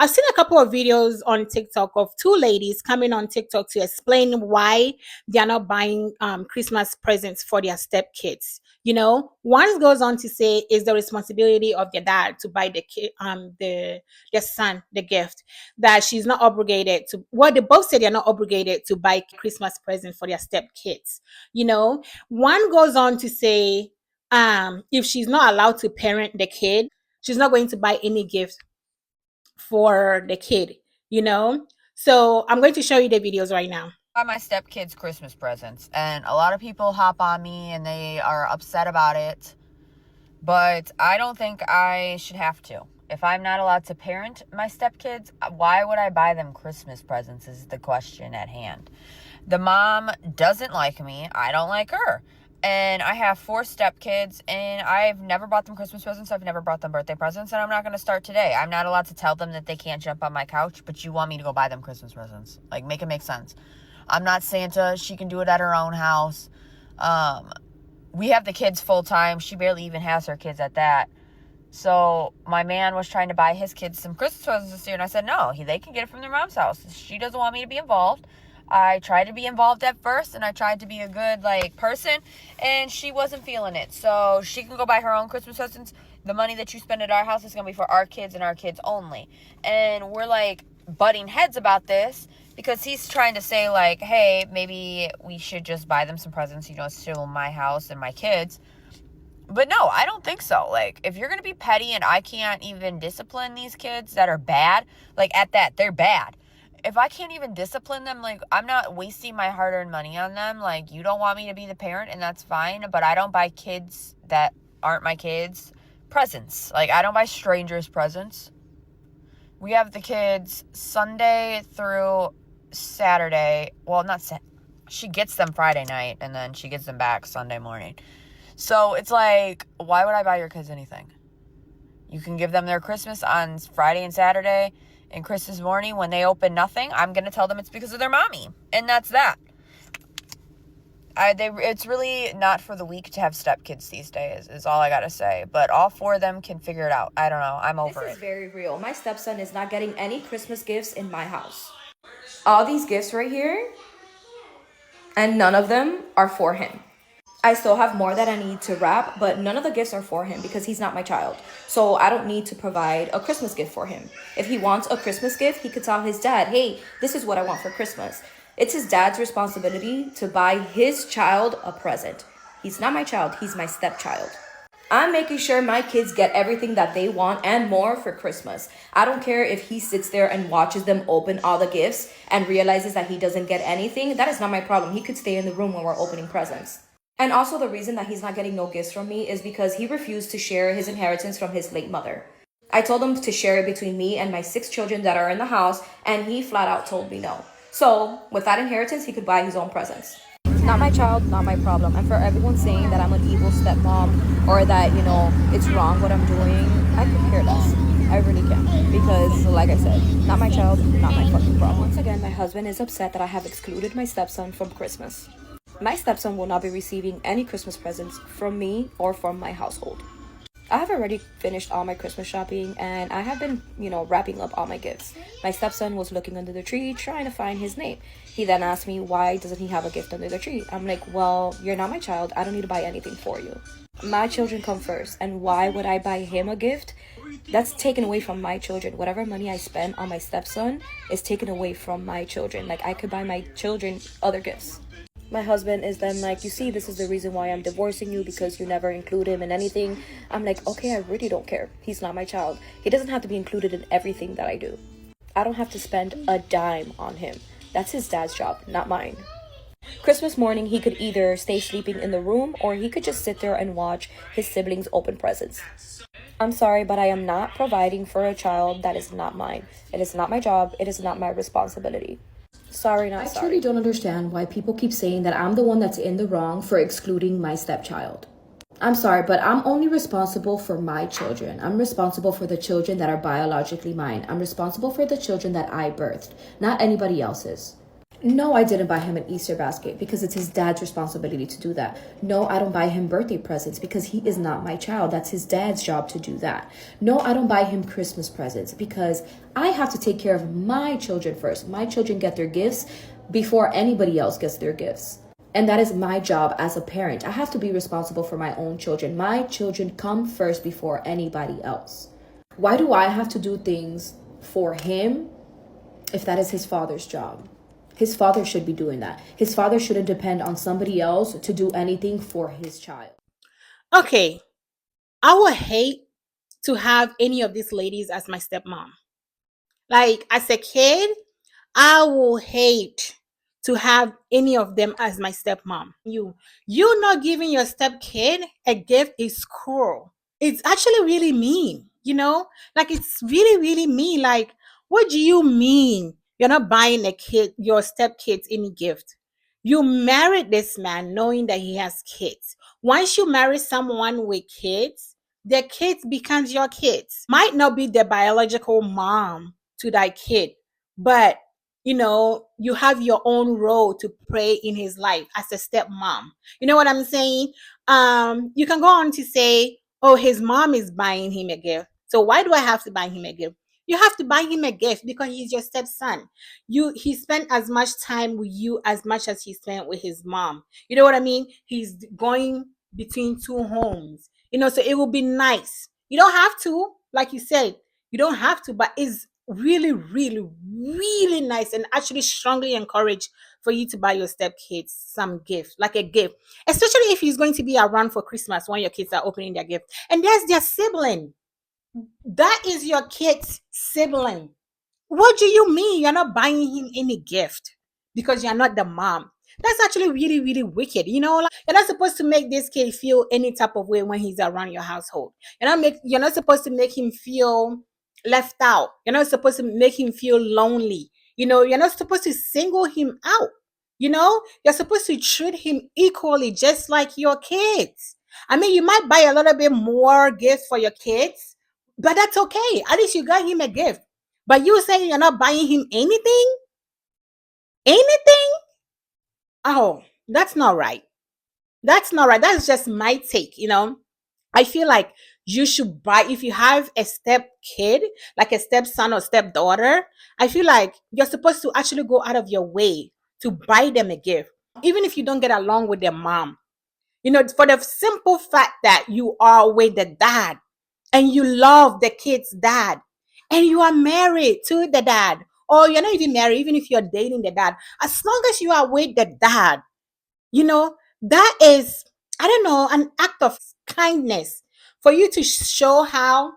I've seen a couple of videos on TikTok of two ladies coming on TikTok to explain why they are not buying Christmas presents for their stepkids. One goes on to say it's the responsibility of their dad to buy the kid, their son the gift. That she's not obligated to. Well, they both said they're not obligated to buy Christmas presents for their stepkids. One goes on to say, if she's not allowed to parent the kid, she's not going to buy any gift for the kid, you know? So I'm going to show you the videos right now. Buy my stepkids Christmas presents, and a lot of people hop on me and they are upset about it, but I don't think I should have to. If I'm not allowed to parent my stepkids, why would I buy them Christmas presents is the question at hand. The mom doesn't like me. I don't like her. And I have 4 stepkids, and I've never bought them Christmas presents. I've never bought them birthday presents, and I'm not going to start today. I'm not allowed to tell them that they can't jump on my couch, but you want me to go buy them Christmas presents. Like, make it make sense. I'm not Santa. She can do it at her own house. We have the kids full time. She barely even has her kids at that. So my man was trying to buy his kids some Christmas presents this year, and I said, no, they can get it from their mom's house. She doesn't want me to be involved. I tried to be involved at first, and I tried to be a good, person, and she wasn't feeling it. So she can go buy her own Christmas presents. The money that you spend at our house is going to be for our kids and our kids only. And we're, butting heads about this because he's trying to say, hey, maybe we should just buy them some presents. It's still my house and my kids. But no, I don't think so. If you're going to be petty and I can't even discipline these kids that are bad, at that, they're bad. If I can't even discipline them, I'm not wasting my hard-earned money on them. You don't want me to be the parent, and that's fine. But I don't buy kids that aren't my kids presents. I don't buy strangers presents. We have the kids Sunday through Saturday. Well, she gets them Friday night, and then she gets them back Sunday morning. So it's why would I buy your kids anything? You can give them their Christmas on Friday and Saturday, and Christmas morning when they open nothing, I'm going to tell them it's because of their mommy. And that's that. It's really not for the weak to have stepkids these days, is all I got to say. But all 4 of them can figure it out. I don't know. I'm over it. This is very real. My stepson is not getting any Christmas gifts in my house. All these gifts right here, and none of them are for him. I still have more that I need to wrap, but none of the gifts are for him because he's not my child. So I don't need to provide a Christmas gift for him. If he wants a Christmas gift, he could tell his dad, hey, this is what I want for Christmas. It's his dad's responsibility to buy his child a present. He's not my child, he's my stepchild. I'm making sure my kids get everything that they want and more for Christmas. I don't care if he sits there and watches them open all the gifts and realizes that he doesn't get anything. That is not my problem. He could stay in the room when we're opening presents. And also the reason that he's not getting no gifts from me is because he refused to share his inheritance from his late mother. I told him to share it between me and my 6 children that are in the house, and he flat out told me no. So with that inheritance, he could buy his own presents. Not my child, not my problem. And for everyone saying that I'm an evil stepmom or that, it's wrong what I'm doing, I could care less. I really can. Because, like I said, not my child, not my fucking problem. Once again, my husband is upset that I have excluded my stepson from Christmas. My stepson will not be receiving any Christmas presents from me or from my household. I have already finished all my Christmas shopping and I have been, wrapping up all my gifts. My stepson was looking under the tree trying to find his name. He then asked me, why doesn't he have a gift under the tree? I'm like, well, you're not my child. I don't need to buy anything for you. My children come first. And why would I buy him a gift? That's taken away from my children. Whatever money I spend on my stepson is taken away from my children. I could buy my children other gifts. My husband is then like, you see, this is the reason why I'm divorcing you, because you never include him in anything. I'm like, okay, I really don't care. He's not my child. He doesn't have to be included in everything that I do. I don't have to spend a dime on him. That's his dad's job, not mine. Christmas morning, he could either stay sleeping in the room or he could just sit there and watch his siblings open presents. I'm sorry, but I am not providing for a child that is not mine. It is not my job. It is not my responsibility. Sorry, not sorry. I truly don't understand why people keep saying that I'm the one that's in the wrong for excluding my stepchild. I'm sorry, but I'm only responsible for my children. I'm responsible for the children that are biologically mine. I'm responsible for the children that I birthed, not anybody else's. No, I didn't buy him an Easter basket because it's his dad's responsibility to do that. No, I don't buy him birthday presents because he is not my child. That's his dad's job to do that. No, I don't buy him Christmas presents because I have to take care of my children first. My children get their gifts before anybody else gets their gifts. And that is my job as a parent. I have to be responsible for my own children. My children come first before anybody else. Why do I have to do things for him if that is his father's job? His father should be doing that. His father shouldn't depend on somebody else to do anything for his child. Okay, I would hate to have any of these ladies as my stepmom. Like, as a kid, I will hate to have any of them as my stepmom. You not giving your step kid a gift is cruel. It's actually really mean, Like, it's really, really mean. Like, what do you mean you're not buying your step kids any gift? You married this man knowing that he has kids. Once you marry someone with kids, their kids becomes your kids. Might not be the biological mom to that kid, but you have your own role to play in his life as a stepmom. You know what I'm saying? You can go on to say, oh, his mom is buying him a gift, so why do I have to buy him a gift? You have to buy him a gift because he's your stepson. He spent as much time with you as much as he spent with his mom. You know what I mean? He's going between two homes, so it will be nice. You don't have to, like you said, you don't have to, but it's really, really, really nice and actually strongly encouraged for you to buy your stepkids some gift, like a gift, especially if he's going to be around for Christmas when your kids are opening their gift. And there's their sibling. That is your kid's sibling. What do you mean you're not buying him any gift because you're not the mom? That's actually really, really wicked. You're not supposed to make this kid feel any type of way when he's around your household. You're not supposed to make him feel left out. You're not supposed to make him feel lonely. You're not supposed to single him out. You're supposed to treat him equally, just like your kids. I mean, you might buy a little bit more gifts for your kids, but that's okay. At least you got him a gift. But you saying you're not buying him anything? Anything? Oh, that's not right. That's not right. That's just my take. I feel like you should buy, if you have a step kid, like a stepson or stepdaughter, I feel like you're supposed to actually go out of your way to buy them a gift, even if you don't get along with their mom. For the simple fact that you are with the dad and you love the kid's dad and you are married to the dad, or you're not even married, even if you're dating the dad, as long as you are with the dad, that is, I don't know, an act of kindness for you to show how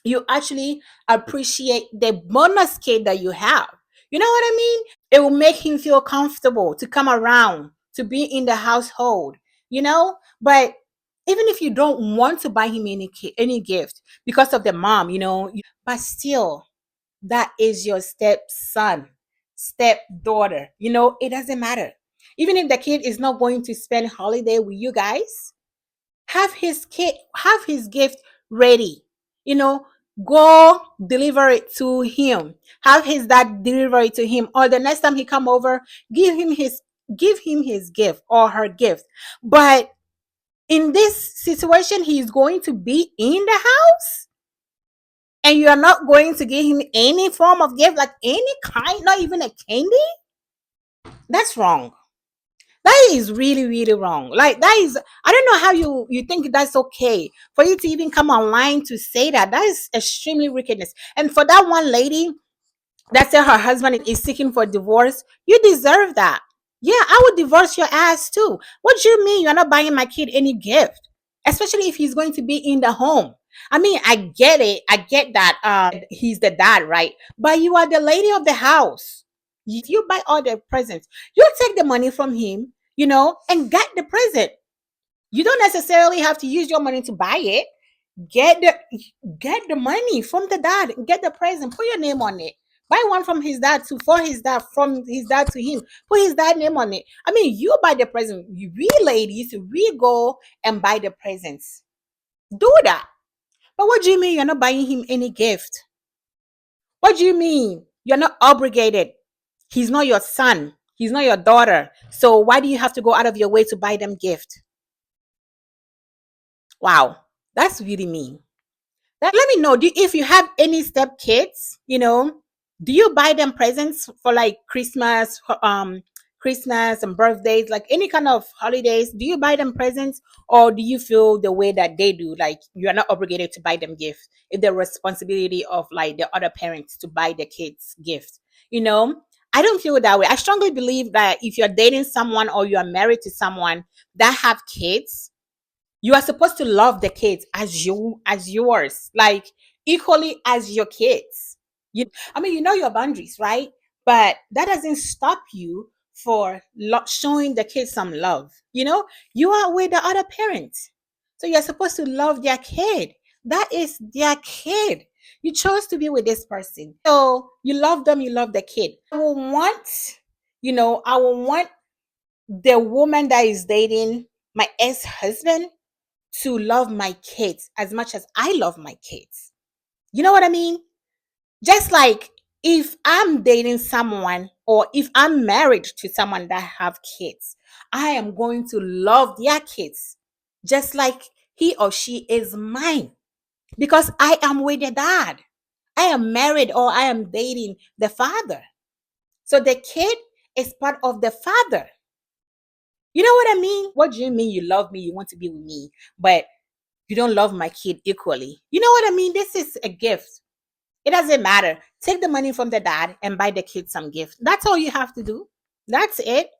you actually appreciate the bonus kid that you have. You know what I mean? It will make him feel comfortable to come around, to be in the household, But even if you don't want to buy him any gift because of the mom, but still, that is your stepson, stepdaughter. It doesn't matter. Even if the kid is not going to spend holiday with you guys, have his gift ready. You know, go deliver it to him. Have his dad deliver it to him, or the next time he come over, give him his gift or her gift. But in this situation, he's going to be in the house and you are not going to give him any form of gift, like any kind, not even a candy. That's wrong. That is really, really wrong. Like, that is, I don't know how you think that's okay for you to even come online to say that. That is extremely wickedness. And for that one lady that said her husband is seeking for divorce, you deserve that. Yeah, I would divorce your ass too. What do you mean you're not buying my kid any gift? Especially if he's going to be in the home. I mean, I get it. I get that he's the dad, right? But you are the lady of the house. You buy all the presents. You take the money from him, and get the present. You don't necessarily have to use your money to buy it. Get the get the money from the dad. Get the present. Put your name on it. Buy one from his dad to for his dad, from his dad to him. Put his dad name on it. I mean, you buy the present. We ladies, we go and buy the presents. Do that. But what do you mean you're not buying him any gift? What do you mean you're not obligated? He's not your son. He's not your daughter. So why do you have to go out of your way to buy them gift? Wow, that's really mean. Let me know, if you have any step kids, do you buy them presents for like Christmas, Christmas and birthdays, like any kind of holidays? Do you buy them presents, or do you feel the way that they do, like you are not obligated to buy them gifts? It's the responsibility of like the other parents to buy the kids gifts. You know, I don't feel that way. I strongly believe that if you're dating someone or you are married to someone that have kids, you are supposed to love the kids as yours, like equally as your kids. I mean, you know your boundaries, right? But that doesn't stop you for showing the kids some love. You are with the other parent, so you're supposed to love their kid. That is their kid. You chose to be with this person, so you love them, you love the kid. I will want the woman that is dating my ex-husband to love my kids as much as I love my kids. You know what I mean? Just like if I'm dating someone or if I'm married to someone that have kids, I am going to love their kids just like he or she is mine, because I am with the dad. I am married or I am dating the father. So the kid is part of the father. You know what I mean? What do you mean you love me? You want to be with me, but you don't love my kid equally. You know what I mean? This is a gift. It doesn't matter. Take the money from the dad and buy the kid some gift. That's all you have to do. That's it.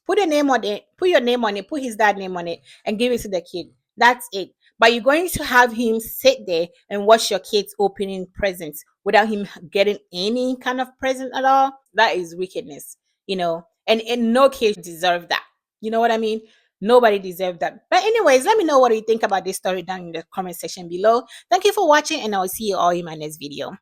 Put a name on it. Put your name on it. Put his dad name on it and give it to the kid. That's it. But you're going to have him sit there and watch your kids opening presents without him getting any kind of present at all. That is wickedness, And in no case deserve that. You know what I mean? Nobody deserves that. But anyways, let me know what you think about this story down in the comment section below. Thank you for watching, and I'll see you all in my next video.